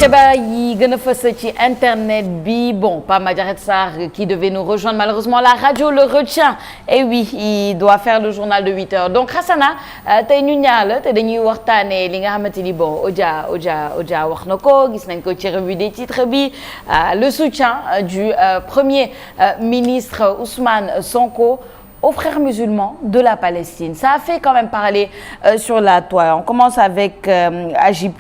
xibaar yi gën a fës ci internet bi bon Pape Madiakhete Sarr qui devait nous rejoindre malheureusement la radio le retient et oui il doit faire le journal de 8 heures donc Hassana tey ñu ñaar la te dañuy waxtaanee li nga xamante ni bon Odia wax na ko gis nañ ko ci revue des titres bi le soutien du premier ministre Ousmane Sonko aux frères musulmans de la Palestine. Ça a fait quand même parler sur la toile. On commence avec AJ+,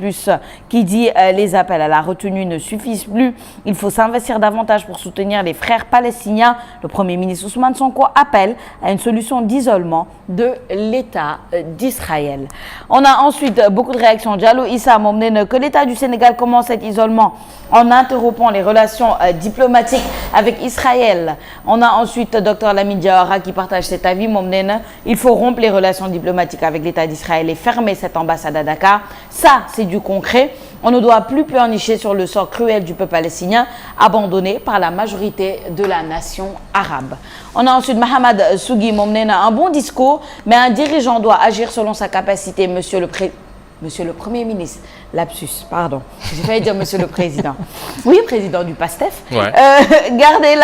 qui dit les appels à la retenue ne suffisent plus. Il faut s'investir davantage pour soutenir les frères palestiniens. Le Premier ministre Ousmane Sonko appelle à une solution d'isolement de l'État d'Israël. On a ensuite beaucoup de réactions. Diallo Issa moom nee na que l'État du Sénégal commence cet isolement en interrompant les relations diplomatiques avec Israël. On a ensuite Dr Lamine Diawara qui partage cet avis moom nee na il faut rompre les relations diplomatiques avec l'État d'Israël et fermer cette ambassade à Dakar. Ça, c'est du concret. On ne doit plus pleurnicher sur le sort cruel du peuple palestinien abandonné par la majorité de la nation arabe. On a ensuite Mahamad Sougui moom nee na un bon discours, mais un dirigeant doit agir selon sa capacité. Monsieur le Premier ministre, lapsus, pardon, j'ai failli dire Monsieur le Président. Oui, président du PASTEF. Ouais. Garder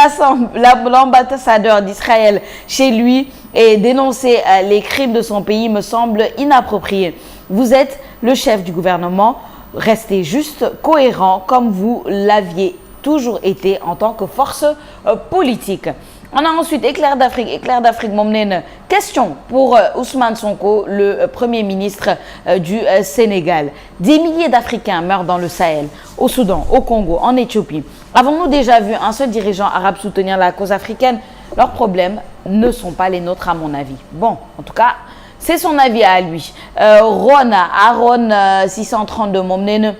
l'ambassadeur d'Israël chez lui et dénoncer les crimes de son pays me semble inapproprié. Vous êtes le chef du gouvernement, restez juste cohérent comme vous l'aviez toujours été en tant que force politique. On a ensuite Éclair d'Afrique moom nee na question pour Ousmane Sonko, le Premier ministre du Sénégal. Des milliers d'Africains meurent dans le Sahel, au Soudan, au Congo, en Éthiopie. Avons-nous déjà vu un seul dirigeant arabe soutenir la cause africaine? Leurs problèmes ne sont pas les nôtres à mon avis. Bon, en tout cas, c'est son avis à lui. Aaron 632 moom nee na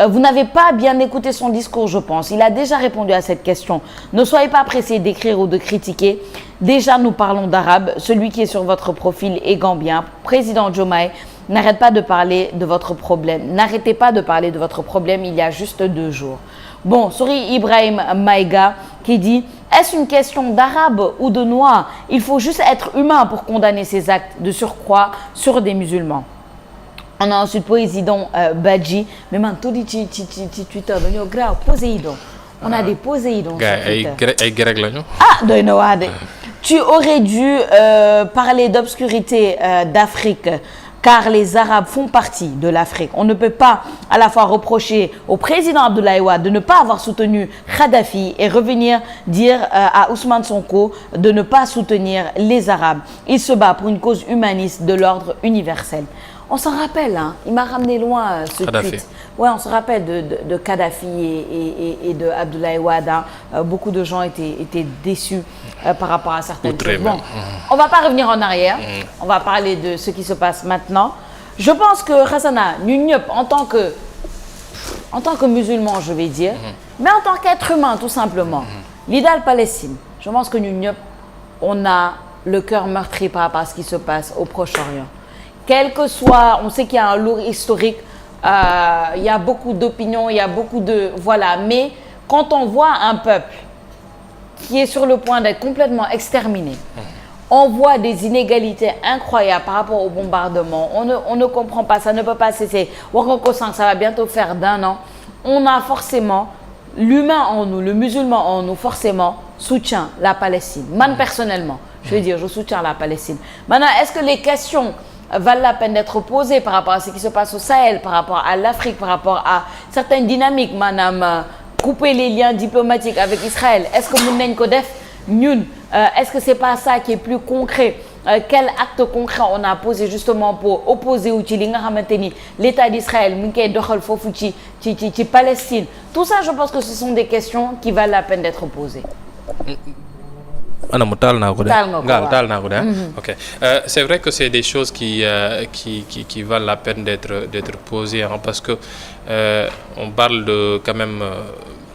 vous n'avez pas bien écouté son discours, je pense. Il a déjà répondu à cette question. Ne soyez pas pressés d'écrire ou de critiquer. Déjà, nous parlons d'arabe. Celui qui est sur votre profil est gambien. Président Diomaye, n'arrête pas de parler de votre problème. N'arrêtez pas de parler de votre problème il y a juste 2 jours. Bon, Souri Ibrahim Maïga qui dit est-ce une question d'arabe ou de noir? Il faut juste être humain pour condamner ces actes de surcroît sur des musulmans. On a ensuite Poséidon Badji mais man tuddi ci Twitter dañoo grave Poséidon on a des Poséidons sur Twitter ay grec lañu doy na waa de tu aurais dû parler d'obscurité d'Afrique car les Arabes font partie de l'Afrique. On ne peut pas à la fois reprocher au président Abdoulaye Wade de ne pas avoir soutenu Kadhafi et revenir dire à Ousmane Sonko de ne pas soutenir les Arabes. Il se bat pour une cause humaniste de l'ordre universel. On s'en rappelle, hein, il m'a ramené loin ce tweet. Ouais, on se rappelle de Kadhafi et de Abdoulaye Wade. Hein. Beaucoup de gens étaient déçus par rapport à certaines choses. Bon, on va pas revenir en arrière. On va parler de ce qui se passe maintenant. Je pense que Hassana, ñun ñëpp en tant que musulman, je vais dire, mais en tant qu'être humain, tout simplement, l'idéal Palestine. Je pense que ñun ñëpp, on a le cœur meurtri par rapport à ce qui se passe au Proche-Orient. Quel que soit, on sait qu'il y a un lourd historique, il y a beaucoup d'opinions, il y a beaucoup de... Voilà, mais quand on voit un peuple qui est sur le point d'être complètement exterminé, on voit des inégalités incroyables par rapport au bombardement, on ne comprend pas, ça ne peut pas cesser. Ça va bientôt faire d'1 an. On a forcément, l'humain en nous, le musulman en nous, forcément, soutient la Palestine. Man, personnellement, je veux dire, je soutiens la Palestine. Maintenant, est-ce que les questions valent la peine d'être posées par rapport à ce qui se passe au Sahel, par rapport à l'Afrique, par rapport à certaines dynamiques, madame, couper les liens diplomatiques avec Israël? Est-ce que mën nañ ko def ñun? Est-ce que c'est pas ça qui est plus concret? Quel acte concret on a posé justement pour opposer wu ci li nga xamante ni l'État d'Israël mu ngi koy doxal foofu ci Palestine? Tout ça, je pense que ce sont des questions qui valent la peine d'être posées. Taal naa ko de. Ok. C'est vrai que c'est des choses qui valent la peine d'être posées, hein, parce que on parle de quand même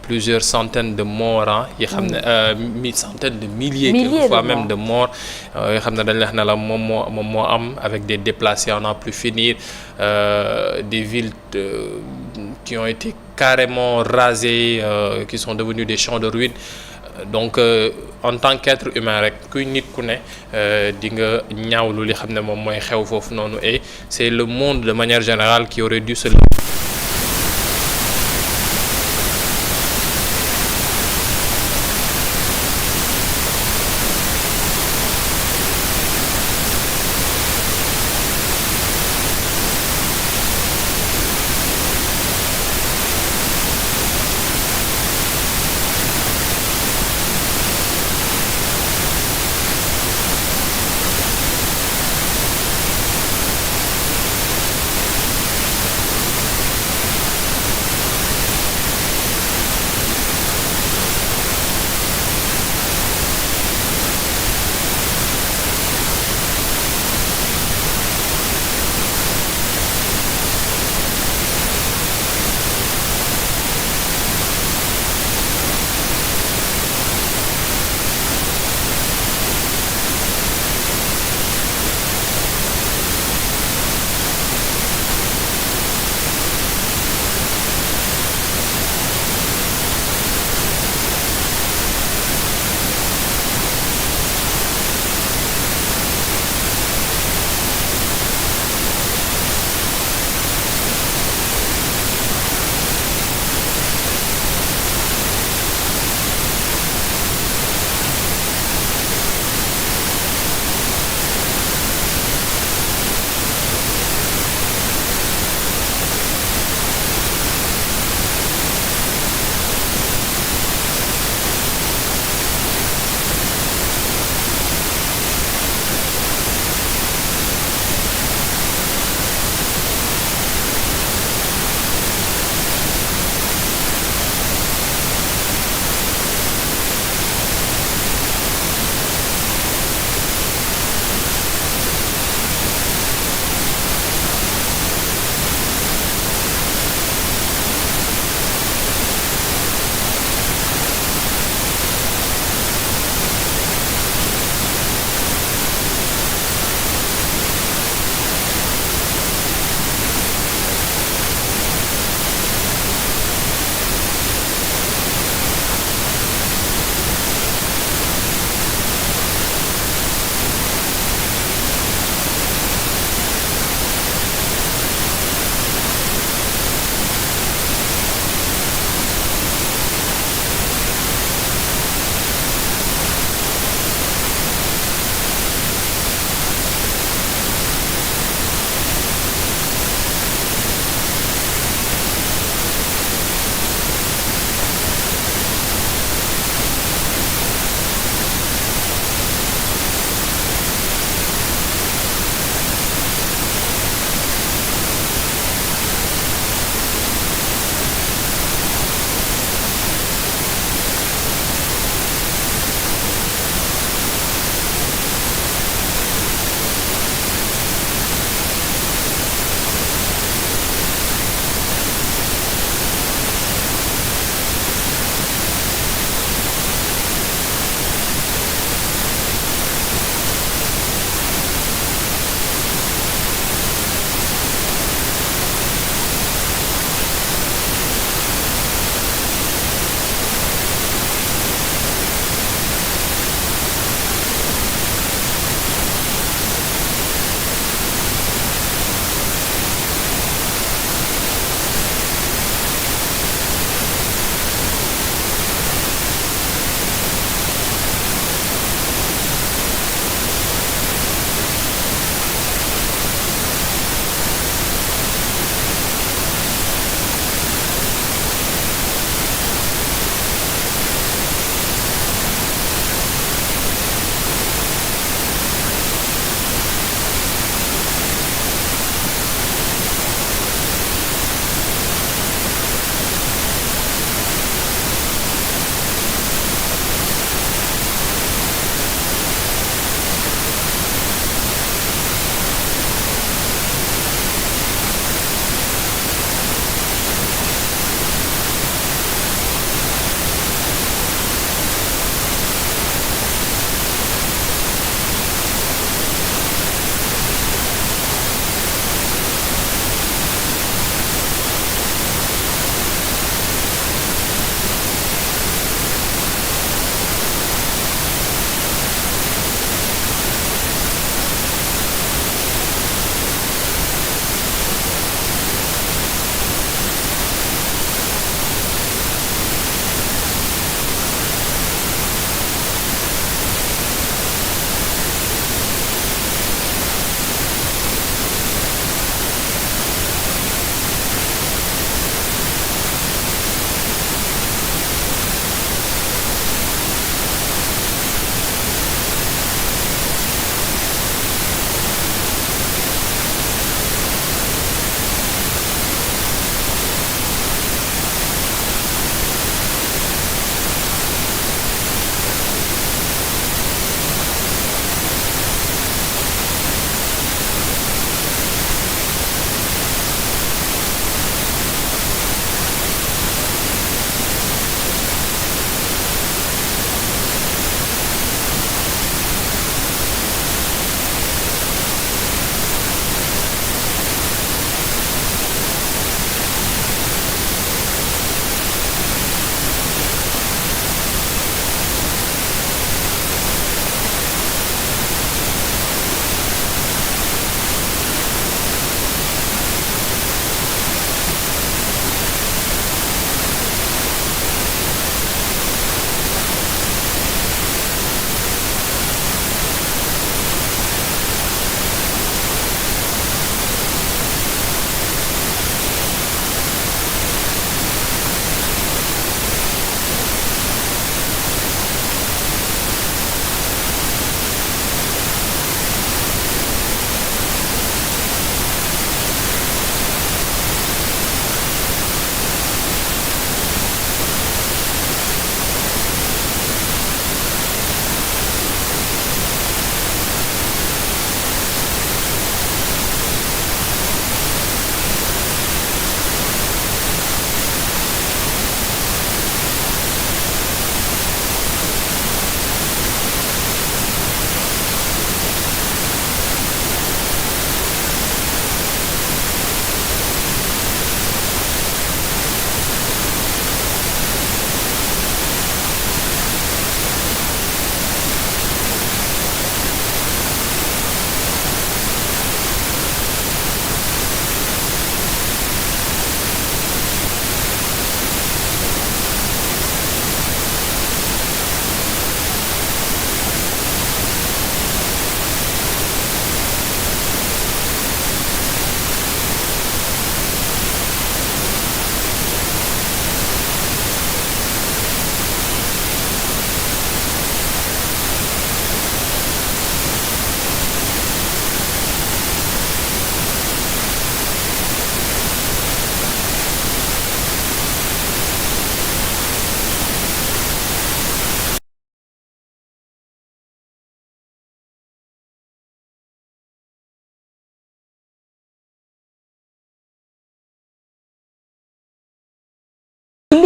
plusieurs centaines de morts, hein, centaines de milliers quelquefois même de morts, avec des déplacés à n'en plus finir, des villes qui ont été carrément rasées, qui sont devenues des champs de ruines. Donc en tant qu'être humain rek kuy nit ku ne di nga ñaawlu li xam ne moom mooy xew foofu noonu, et c'est le monde de manière générale qui aurait dû se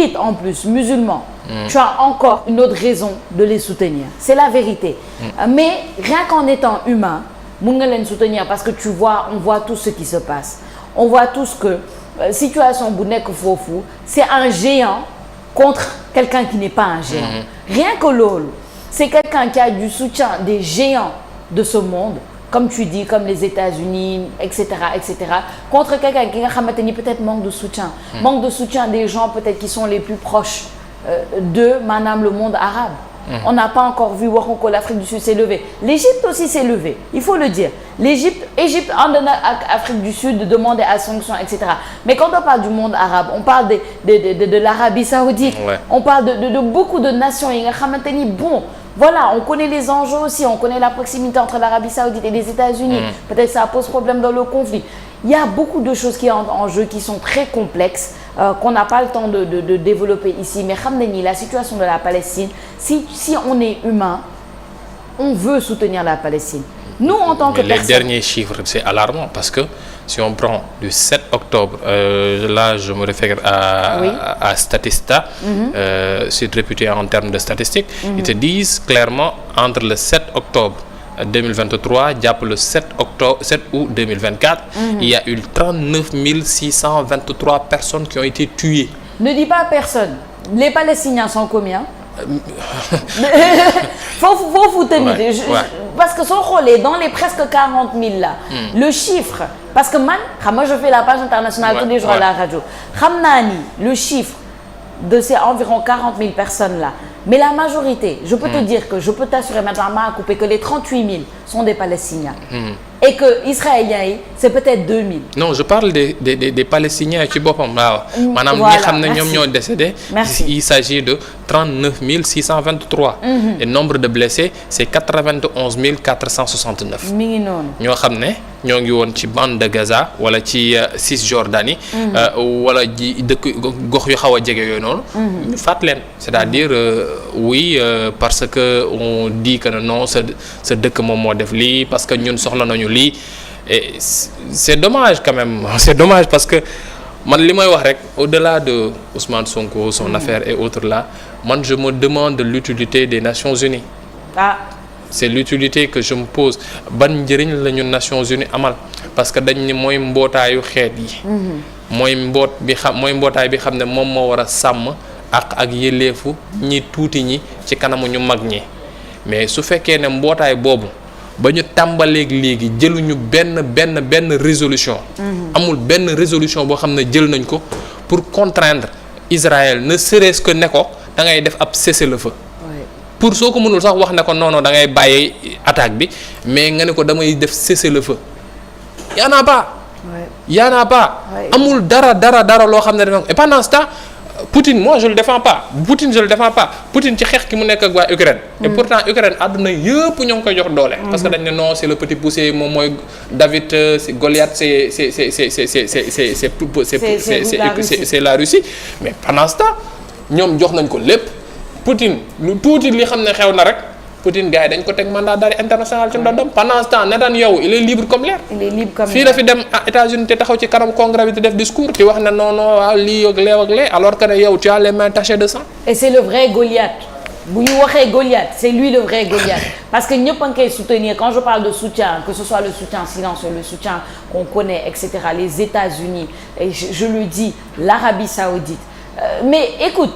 chiites en plus, musulmans, tu as encore une autre raison de les soutenir. C'est la vérité. Mais rien qu'en étant humain, mun nga leen soutenir parce que on voit tout ce qui se passe. On voit tous que situation bu nekk foofu, c'est un géant contre quelqu'un qui n'est pas un géant. Rien que loolu, c'est quelqu'un qui a du soutien des géants de ce monde, comme tu dis, comme les États-Unis, etc., contre quelqu'un qui nga xamante ni peut-être manque de soutien des gens peut-être qui sont les plus proches de maanaam le monde arabe. On n'a pas encore vu waxu ko l'Afrique du Sud s'est levée. L'Égypte aussi s'est levée, il faut le dire. Égypte ànd na ak Afrique du Sud de demander à sanctions, etc. Mais quand on parle du monde arabe, on parle de l'Arabie Saoudite, on parle de beaucoup de nations yi nga xamante ni bon. Voilà, on connaît les enjeux aussi, on connaît la proximité entre l'Arabie Saoudite et les États-Unis. Peut-être ça pose problème dans le conflit. Il y a beaucoup de choses qui entrent en jeu qui sont très complexes, qu'on n'a pas le temps de développer ici. Mais xam nañu la situation de la Palestine, si on est humain, on veut soutenir la Palestine. Nous, en tant que personne... Les derniers chiffres, c'est alarmant parce que si on prend du 7 octobre, là je me réfère à Statista, c'est réputé en termes de statistiques, ils te disent clairement entre le 7 octobre 2023 jàpp le 7 août 2024, il y a eu 39 623 personnes qui ont été tuées. Ne dis pas personne. Les Palestiniens sont combien? faut tenir parce que soo xoolee dans les presque 40 000 là, le chiffre, parce que moi je fais la page internationale tous les jours à la radio, xam naa ni le chiffre de ces environ 40 000 personnes là, mais la majorité, je peux te dire que je peux t'assurer maintenant à couper que les 38 000 sont des Palestiniens. Et que Israéliens, c'est peut-être 2 000. Non, je parle des Palestiniens ci boppam waaw. maanaam ñi xam ne ñoom ñoo décédé. Il s'agit de 39 623. Et nombre de blessés, c'est 91 469. mi ngi noonu. ñoo xam ne ñoo ngi woon ci bande de Gaza wala ci Cisjordanie. wala ji dëkk gox yu xaw a jege yooyu noonu. ñu faat leen. C'est-à-dire oui parce que on dit que non sa dëkk moom moo def lii parce que ñun soxla nañu lii et c'est dommage quand même c'est dommage parce que man li may wax rek au-delà de Ousmane Sonko son affaire et autres là man je me demande de l'utilité des Nations Unies. C'est l'utilité que je me pose. Ban njëriñ la ñu Nations Unies amal parce que dañ ni mooy mbootaayu xeet yi. mooy mbootaay bi xam ne moom moo war a sàmm ak yelleefu ñi tuuti ñi ci kanamu ñu mag ñi mais su fekkee ne mbootaay boobu ba ñu tàmbaleeg léegi jëluñu benn résolution. amul benn résolution boo xam ne jël nañ ko pour contraindre Israël ne serait-ce que ne ko da ngay def ab cessez-le-feu. pour soo ko mënul sax wax ne ko non da ngay bàyyi attaque bi mais nga ne ko damay def cessez-le-feu. y en a pas. amul dara loo xam ne def et pendant ce temps Poutine moi je le défends pas Poutine ci xeex ki mu nekk ak waa Ukraine. Et pourtant Ukraine àdduna yëpp ñoo ngi koy jox doole. parce que dañ ne non c'est le petit poussé moom mooy David c'est Goliath c'est la Russie mais pendant ce temps ñoom jox nañ ko lépp Poutine lu tuuti li xam ne xew na rek Poutine gars yi dañ ko teg mandat d'arrêt international ci ndodom pendant ce temps Netanyahu il est libre comme l'air. fii la fi dem États-Unis te taxaw ci kanam congrès bi te def discours ci wax ne non waaw lii ak lee alors que ne yow tu as les mains tachées de sang. Et c'est le vrai Goliath. bu ñu waxee Goliath c'est lui le vrai Goliath parce que ñëpp a ngi koy soutenir quand je parle de soutien que ce soit le soutien silencieux le soutien qu'on connaît etc. les États-Unis et je le dis l'Arabie Saoudite mais écoute.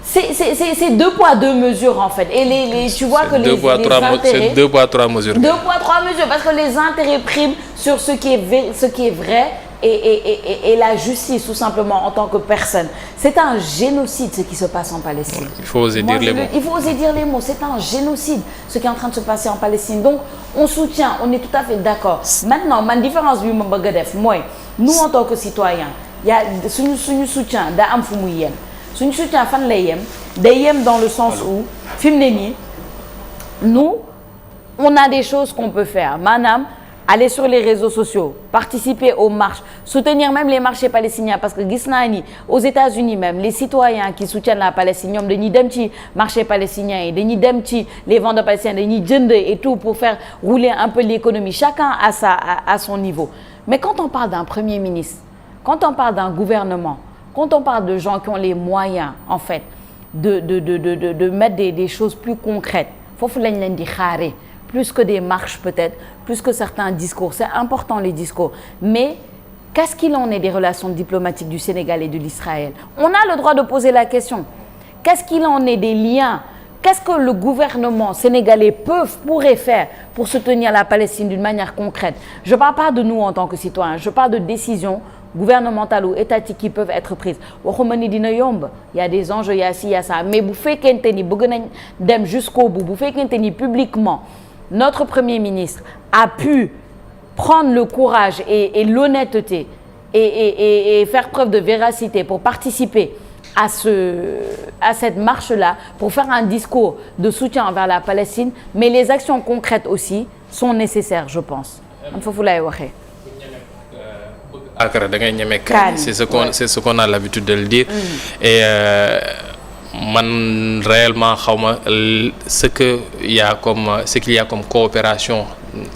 C'est deux poids deux mesures en fait et tu vois que les intérêts c'est 2 poids 3 mesures. 2 poids 3 mesures parce que les intérêts priment sur ce qui est vrai et la justice tout simplement en tant que personne. C'est un génocide ce qui se passe en Palestine. Il faut oser dire les mots. Il faut oser dire les mots. C'est un génocide ce qui est en train de se passer en Palestine. Donc on soutient, on est tout à fait d'accord. Maintenant ma différence bi ma bëgg a def mooy nous en tant que citoyens il y a suñu soutien daa am fu muy yem. suñu soutien fan lay yem day yem dans le sens où fi mu ne nii nous on a des choses qu'on peut faire maanaam aller sur les réseaux sociaux participer aux marches soutenir même les marchés palestiniens parce que gis naa ni aux États-Unis même les citoyens qui soutiennent la Palestine ñoom dañuy dem ci marché palestinien yi dañuy dem ci les vendeurs palestiniens dañuy jënd et tout pour faire rouler un peu l'économie chacun à son niveau mais quand on parle d'un premier ministre quand on parle d'un gouvernement quand on parle de gens qui ont les moyens en fait de mettre des choses plus concrètes foofu lañ leen di xaare plus que des marches peut-être plus que certains discours c'est important les discours mais qu'est-ce qu'il en est des relations diplomatiques du Sénégal et de l'Israël? On a le droit de poser la question. Qu'est-ce qu'il en est des liens? Qu'est-ce que le gouvernement sénégalais pourrait faire pour soutenir la Palestine d'une manière concrète? Je ne parle pas de nous en tant que citoyens, je parle de décisions gouvernementales ou étatiques qui peuvent être prises. Waxuma ni dina yomb, il y a des enjeux, il y a ci, il y a ça, mais bu fekkente ni bëgg nañ dem jusqu'au bout, bu fekkente ni publiquement notre Premier ministre a pu prendre le courage et l'honnêteté et faire preuve de véracité pour participer à cette marche-là, pour faire un discours de soutien envers la Palestine, mais les actions concrètes aussi sont nécessaires, je pense. Foofu laay waxee. Akara da ngay ñeme kaani, c'est ce qu'on a l'habitude de le dire. Et man réellement xawma ce qu'il y a comme coopération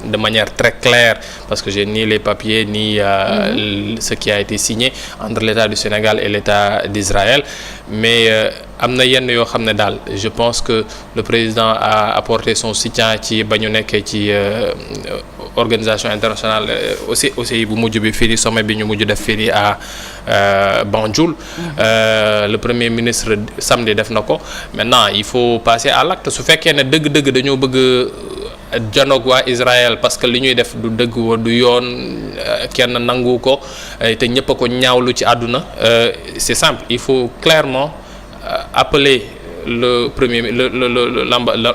de manière très claire parce que j'ai ni les papiers ni ce qui a été signé entre l'État du Sénégal et l'État d'Israël mais am na yenn yoo xam ne daal je pense que le président a apporté son soutien ci ba ñu nekkee ci organisation internationale aussi bu mujj bi fii sommet bi ñu mujj def fii à Banjul le premier ministre samedi def na ko maintenant il faut passer à l'acte su fekkee ne dëgg-dëgg dañoo bëgg janoog waa Israël parce que li ñuy def du dëgg wa du yoon kenn nangu ko te ñëpp a ko ñaawlu ci àdduna c'est simple il faut clairement appeler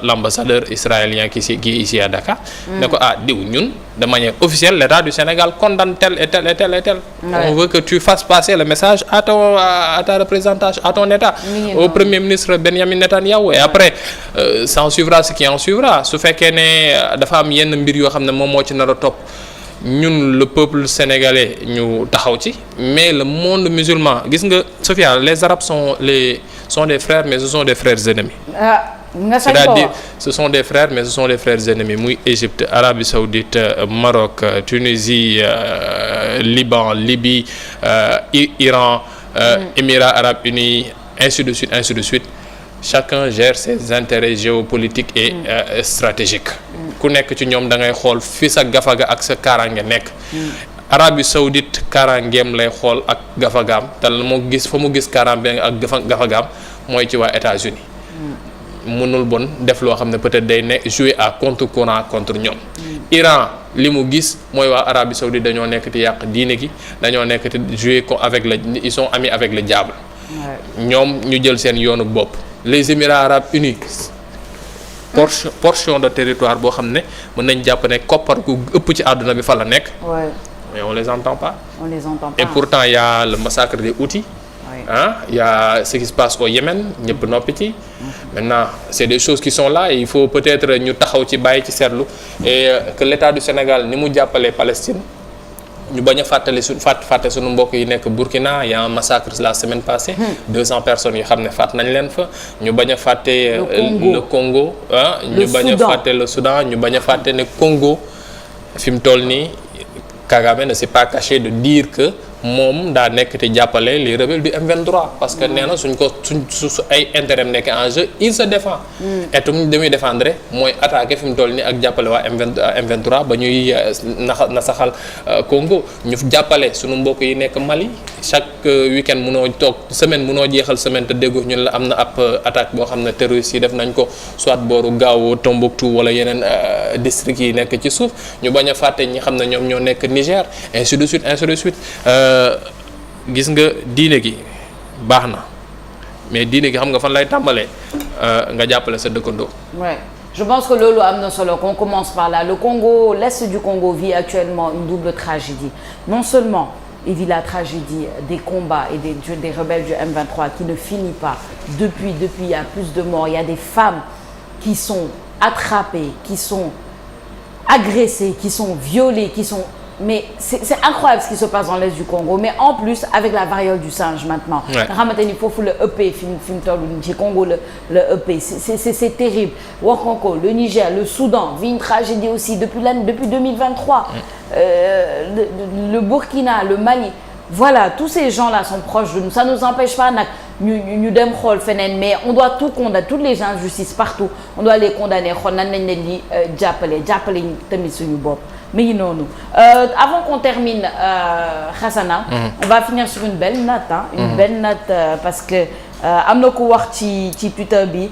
l'ambassadeur israélien qui est ici à Dakar ne ko diw ñun de manière officielle l'État du Sénégal condamne tel et tel et tel et tel on veut que tu fasses passer le message à ta représentation à ton État au Premier ministre Benjamin Netanyahu et après s'en suivra ce qui en suivra su fekkee ne dafa am yenn mbir yoo xam ne moom moo ci nar a topp ñun le peuple sénégalais ñu taxaw ci mais le monde musulman gis nga Sophia les Arabes sont des frères mais ce sont des frères ennemis c'est-à-dire ce sont des frères mais ce sont des frères ennemis muy Égypte Arabie Saoudite Maroc Tunisie Liban Libye Iran Émirats Arabes Unis ainsi de suite chacun gère ses intérêts géopolitiques et stratégiques ku nekk ci ñoom da ngay xool fi sa gafaga ak sa kaaraange nekk Arabie Saoudite kaaraangeem lay xool ak gafagaam te moo gis fa mu gis kaaraangeem ak gafagaam mooy ci waa États-Unis mënul bon def loo xam ne peut-être day ne jouer à contre-courant contre ñoom Iran li mu gis mooy waa Arabie Saoudite dañoo nekk di yàq diine gi dañoo nekk di jouer ils sont amis avec le diable ñoom ñu jël seen yoonu bopp les Émirats Arabes Unis portion de territoire boo xam ne mën nañ jàpp ne koppar ku ëpp ci àdduna bi fa la nekk mais on les entend pas et pourtant il y a le massacre des Houthis il y a ce qui se passe au Yémen ñëpp noppi ci maintenant c'est des choses qui sont là et il faut peut-être ñu taxaw ci bàyyi ci seetlu et que l'État du Sénégal ni mu jàppalee Palestine ñu bañ a fàtte suñu mbokk yi nekk Burkina y a un massacre la semaine passée 200 personnes yi xam ne faat nañ leen fa ñu bañ a fàtte le Congo ñu bañ a fàtte le Soudan ñu bañ a fàtte ne Congo fi mu toll nii Kagame ne s'est pas caché de dire que moom daa nekk te jàppale les rebelles du M23 parce que nee na su ay intérêt nekk en jeu il se défend et tum damuy défendre mooy attaqué fi mu toll nii ak jàppale waa M23 ba ñuy nasaxal Congo ñu jàppale suñu mbokk yi nekk Mali chaque week-end munoo toog semaine munoo jeexal semaine te déggu ñun la am na ab attaque boo xam ne terroristes yi def nañ ko soit booru Gao Tombouctou wala yeneen districts yi nekk ci suuf ñu bañ a fàtte ñi xam ne ñoom ñoo nekk Niger ainsi de suite gis nga diine gi baax na mais diine gi xam nga fan lay tàmbalee nga jàppale sa dëkkandoo. Ouais. Je pense que loolu am na solo qu'on commence par là. Le Congo, l'Est du Congo vit actuellement une double tragédie. Non seulement il vit la tragédie des combats et des rebelles du M23 qui ne finit pas. Depuis il y a plus de morts. Il y a des femmes qui sont attrapées, qui sont agressées, qui sont violées, mais c'est incroyable ce qui se passe dans l'Est du Congo mais en plus avec la variole du singe maintenant nga xamante ni foofu le EP fi mu toll ci Congo le EP c'est terrible wax nga ko le Niger le Soudan vit une tragédie aussi depuis 2023 le Burkina le Mali voilà tous ces gens-là sont proches de nous ça nous empêche pas nag ñu dem xool feneen mais on doit tout condamner toutes les injustices partout on doit les condamner xool nan nañ leen di jàppale tamit suñu bopp mi ngi noonu avant qu'on termine Hassana on va finir sur une belle note une belle note parce que am na ku wax ci Twitter bi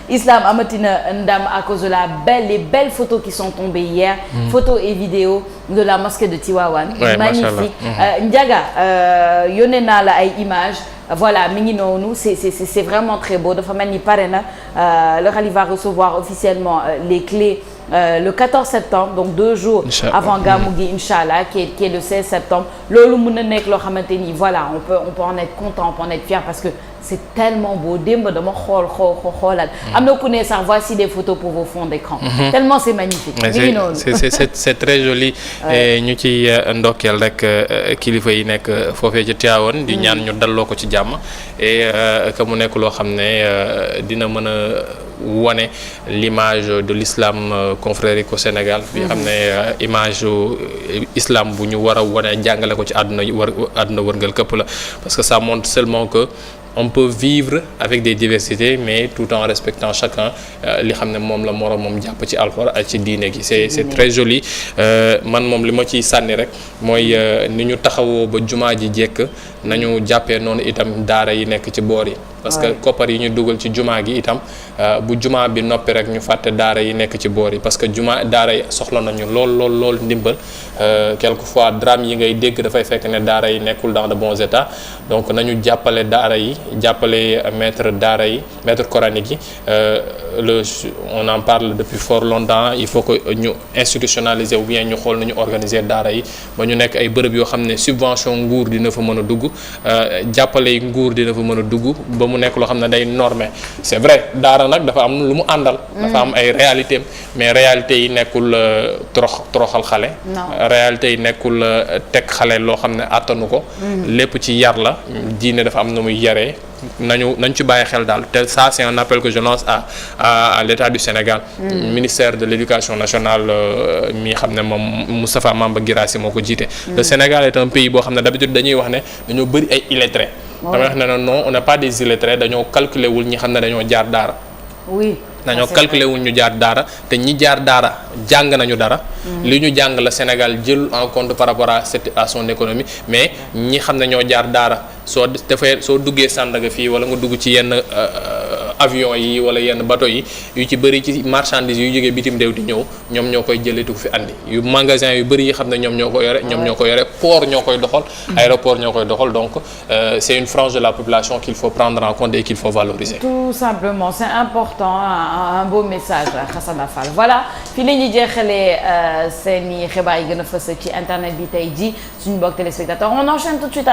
Islam amatina ndam à cause de les belles photos qui sont tombées hier photos et vidéos de la mosquée de Tivaouane magnifique Ndiaga yónnee naa la ay images voilà mi ngi noonu c'est vraiment très beau dafa mel ni pare na le khalife va recevoir officiellement les clés le 14 septembre donc 2 jours avant Gamou gi inchallah qui est le 16 septembre loolu mën na nekk loo xamante ni voilà on peut en être content on peut en être fier parce que c'est tellement beau démb dama xoolal am na ku ne sax voici des photos pour vos fonds d'écran tellement c'est magnifique c'est très joli ñu ci ndokkeel rek kilifa yi nekk foofee ci Tivaouane di ñaan ñu dalloo ko ci jàmm et que mu nekk loo xam ne dina mën a wane l'image de l'islam confrérique au Sénégal bi xam ne image islam bu ñu war a wane jàngale ko ci àdduna wërngal këpp la parce que ça montre seulement que on peut vivre avec des diversités mais tout en respectant chacun li xam ne moom la moom jàpp ci alxuraan ak ci diine gi c'est très joli man moom li ma ciy sànni rek mooy ni ñu taxawoo ba jumaa ji jekk nañu jàppee noonu itam daara yi nekk ci boor yi parce que koppar yi ñu dugal ci jumaa gi itam bu jumaa bi noppi rek ñu fàtte daara yi nekk ci boor yi parce que daara yi soxla nañu lool ndimbal quelquefois drame yi ngay dégg dafay fekk ne daara yi nekkul dans de bons états donc nañu jàppale daara yi jàppale maître coranique yi on en parle depuis fort longtemps il faut que ñu institutionnaliser ou bien ñu xool nañu organiser daara yi ba ñu nekk ay bërëb yoo xam ne subvention nguur dina fa mën a dugg jàppale nguur dina fa mën a dugg ba mu nekk loo xam ne day normé c'est vrai daara nag dafa am lu mu àndal dafa am ay réalité mais réalité yi nekkul toroxal xale réalité yi nekkul teg xale loo xam ne àttanu ko lépp ci yar la diine dafa am na muy yaree nañ ci bàyyi xel daal te ça c'est un appel que je lance à l'État du Sénégal ministère de l'éducation nationale mi xam ne moom Moustapha Mamba Guirassy moo ko jiite le Sénégal est un pays boo xam ne d'habitude dañuy wax ne dañoo bëri ay illettrés damay wax ne non on n'est pas des illettrés dañoo calculer wul ñi xam ne dañoo jaar daara dañoo calculer wul ñu jaar daara te ñi jaar daara jàng nañu dara li ñu jàng la Sénégal jël en compte par rapport à son économie mais ñi xam ne ñoo jaar daara soo duggee Sandaga fii wala nga dugg ci yenn avion yi wala yenn bateau yi yu ci bëri ci marchandises yu jógee bitim réew di ñëw ñoom ñoo koy jëletu fi andi yu magasin yu bëri yi xam ne ñoom ñoo ko yore port ñoo koy doxal aéroport ñoo koy doxal donc c'est une frange de la population qu'il faut prendre en compte et qu'il faut valoriser tout simplement c'est important un beau message Hassana Fall voilà fii la ñuy jeexalee seeni xibaar yi gën a fës ci internet bi tey ji suñu mbokk téléspectateurs on enchaîne tout de suite